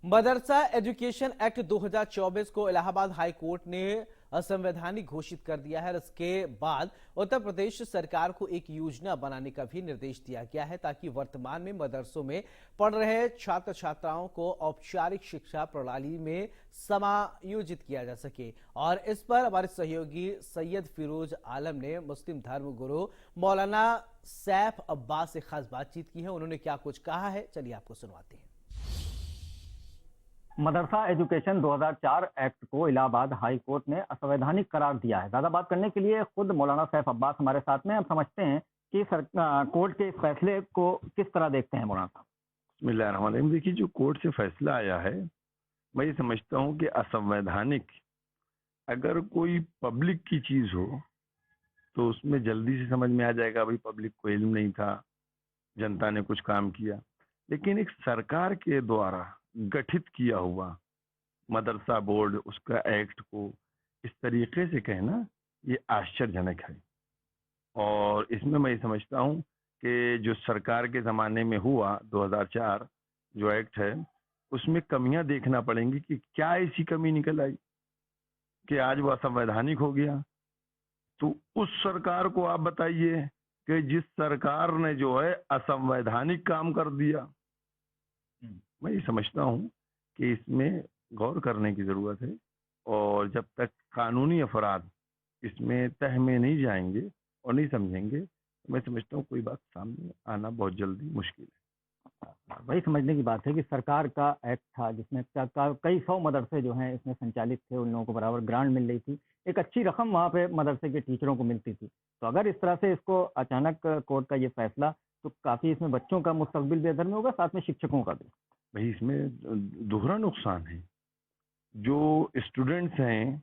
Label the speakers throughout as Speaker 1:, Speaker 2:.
Speaker 1: मदरसा education act 2024 को Allahabad high court ने असंवैधानिक घोषित कर दिया है। इसके बाद उत्तर प्रदेश सरकार को एक योजना बनाने का भी निर्देश दिया गया है ताकि वर्तमान में मदरसों में पढ़ रहे छात्र छात्राओं को औपचारिक शिक्षा प्रणाली में समायोजित किया जा सके। और इस पर हमारे सहयोगी सैयद फिरोज आलम ने मुस्लिम धर्म गुरु मौलाना सैफ अब्बास से खास बातचीत की है। उन्होंने क्या कुछ कहा है, चलिए आपको सुनवाते हैं।
Speaker 2: मदरसा एजुकेशन 2004 एक्ट को इलाहाबाद हाई कोर्ट ने असंवैधानिक करार दिया है। ज्यादा बात करने के लिए खुद मौलाना सैफ अब्बास हमारे साथ में। हम समझते हैं कि कोर्ट के इस फैसले को किस तरह देखते हैं मौलाना साहब।
Speaker 3: बिस्मिल्लाहिर्रहमानिर्रहीम। देखिए, जो कोर्ट से फैसला आया है, मैं ये समझता हूँ कि असंवैधानिक अगर कोई पब्लिक की चीज हो तो उसमें जल्दी से समझ में आ जाएगा, भाई पब्लिक को इल्म नहीं था, जनता ने कुछ काम किया। लेकिन एक सरकार के द्वारा गठित किया हुआ मदरसा बोर्ड, उसका एक्ट को इस तरीके से कहना ये आश्चर्यजनक है। और इसमें मैं ये समझता हूँ कि जो सरकार के ज़माने में हुआ 2004 जो एक्ट है, उसमें कमियां देखना पड़ेंगी कि क्या ऐसी कमी निकल आई कि आज वो असंवैधानिक हो गया। तो उस सरकार को आप बताइए कि जिस सरकार ने जो है असंवैधानिक काम कर दिया। मैं ये समझता हूँ कि इसमें गौर करने की ज़रूरत है, और जब तक कानूनी अफराद इसमें तह में नहीं जाएंगे और नहीं समझेंगे, तो मैं समझता हूँ कोई बात सामने आना बहुत जल्दी मुश्किल है।
Speaker 2: वही समझने की बात है कि सरकार का एक्ट था जिसमें कई सौ मदरसे जो हैं इसमें संचालित थे, उन लोगों को बराबर ग्रांट मिल रही थी, एक अच्छी रकम वहाँ पे मदरसे के टीचरों को मिलती थी। तो अगर इस तरह से इसको अचानक कोर्ट का ये फैसला, तो काफी इसमें बच्चों का मुस्तकबिल भी अदर में होगा, साथ में शिक्षकों का भी।
Speaker 3: भाई इसमें दोहरा नुकसान है। जो स्टूडेंट्स हैं,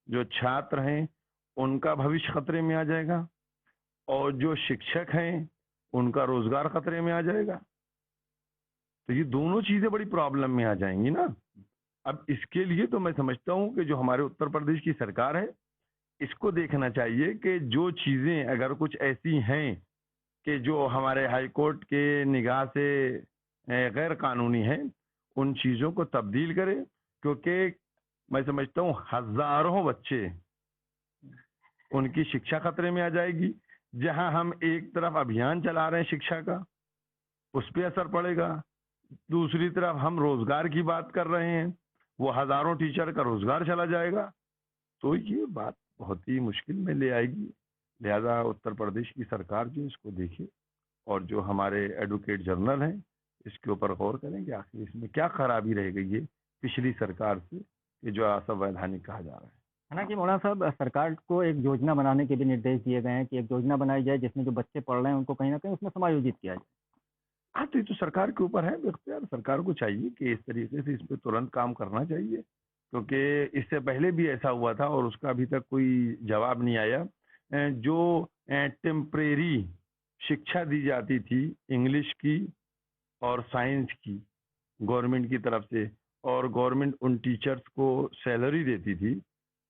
Speaker 3: जो छात्र हैं, उनका भविष्य खतरे में आ जाएगा, और जो शिक्षक हैं उनका रोजगार खतरे में आ जाएगा। तो ये दोनों चीजें बड़ी प्रॉब्लम में आ जाएंगी ना। अब इसके लिए तो मैं समझता हूँ कि जो हमारे उत्तर प्रदेश की सरकार है, इसको देखना चाहिए कि जो चीजें अगर कुछ ऐसी हैं कि जो हमारे हाई कोर्ट के निगाह से गैर कानूनी है, उन चीज़ों को तब्दील करें। क्योंकि मैं समझता हूँ हजारों बच्चे, उनकी शिक्षा खतरे में आ जाएगी। जहां हम एक तरफ अभियान चला रहे हैं शिक्षा का, उस पर असर पड़ेगा। दूसरी तरफ हम रोजगार की बात कर रहे हैं, वो हजारों टीचर का रोजगार चला जाएगा। तो ये बात बहुत ही मुश्किल में ले आएगी। लिहाजा उत्तर प्रदेश की सरकार जो इसको देखे, और जो हमारे एडवोकेट जनरल हैं इसके ऊपर गौर करें कि आखिर इसमें क्या खराबी रह गई है पिछली सरकार से कि जो असंवैधानिक कहा जा रहा है।
Speaker 2: ना कि मौलाना साहब, सरकार को एक योजना बनाने के भी निर्देश दिए गए हैं कि एक योजना बनाई जाए जिसमें जो बच्चे पढ़ रहे हैं उनको कहीं ना कहीं उसमें समायोजित किया जाए।
Speaker 3: हाँ, तो ये तो सरकार के ऊपर है। यार सरकार को चाहिए कि इस तरीके से इस पर तुरंत काम करना चाहिए, क्योंकि इससे पहले भी ऐसा हुआ था और उसका अभी तक कोई जवाब नहीं आया। जो टेम्परेरी शिक्षा दी जाती थी इंग्लिश की और साइंस की गवर्नमेंट की तरफ से, और गवर्नमेंट उन टीचर्स को सैलरी देती थी,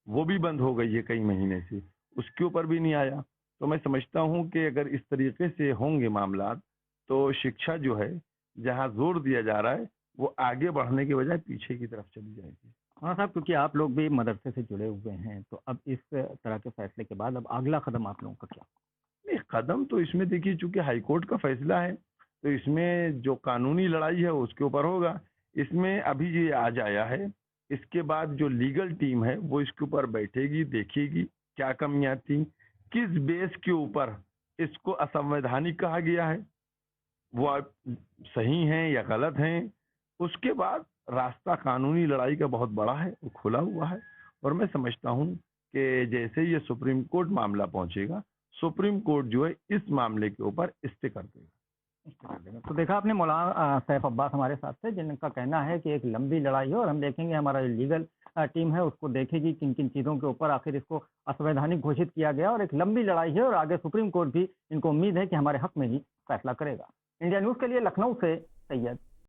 Speaker 3: वो भी बंद हो गई है कई महीने से, उसके ऊपर भी नहीं आया। तो मैं समझता हूँ कि अगर इस तरीके से होंगे मामला, तो शिक्षा जो है जहाँ जोर दिया जा रहा है वो आगे बढ़ने के बजाय पीछे की तरफ चली जाएगी।
Speaker 2: हाँ साहब, क्योंकि आप लोग भी मदरसे से जुड़े हुए हैं, तो अब इस तरह के फैसले के बाद अब अगला कदम आप लोगों का क्या?
Speaker 3: नहीं, कदम तो इसमें देखिए, चूंकि हाईकोर्ट का फैसला है तो इसमें जो कानूनी लड़ाई है उसके ऊपर होगा। इसमें अभी ये आज आया है, इसके बाद जो लीगल टीम है वो इसके ऊपर बैठेगी, देखेगी क्या कमियां थी, किस बेस के ऊपर इसको असंवैधानिक कहा गया है, वो सही हैं या गलत हैं। उसके बाद रास्ता कानूनी लड़ाई का बहुत बड़ा है, वो खुला हुआ है। और मैं समझता हूँ कि जैसे ये सुप्रीम कोर्ट मामला पहुंचेगा, सुप्रीम कोर्ट जो है इस मामले के ऊपर स्टे कर देगा।
Speaker 2: तो देखा आपने, मौलाना सैफ अब्बास हमारे साथ थे, जिनका कहना है कि एक लंबी लड़ाई है और हम देखेंगे, हमारा जो लीगल टीम है उसको देखेगी किन किन चीज़ों के ऊपर आखिर इसको असंवैधानिक घोषित किया गया, और एक लंबी लड़ाई है और आगे सुप्रीम कोर्ट भी, इनको उम्मीद है कि हमारे हक में ही फैसला करेगा। इंडिया न्यूज़ के लिए लखनऊ से सैयद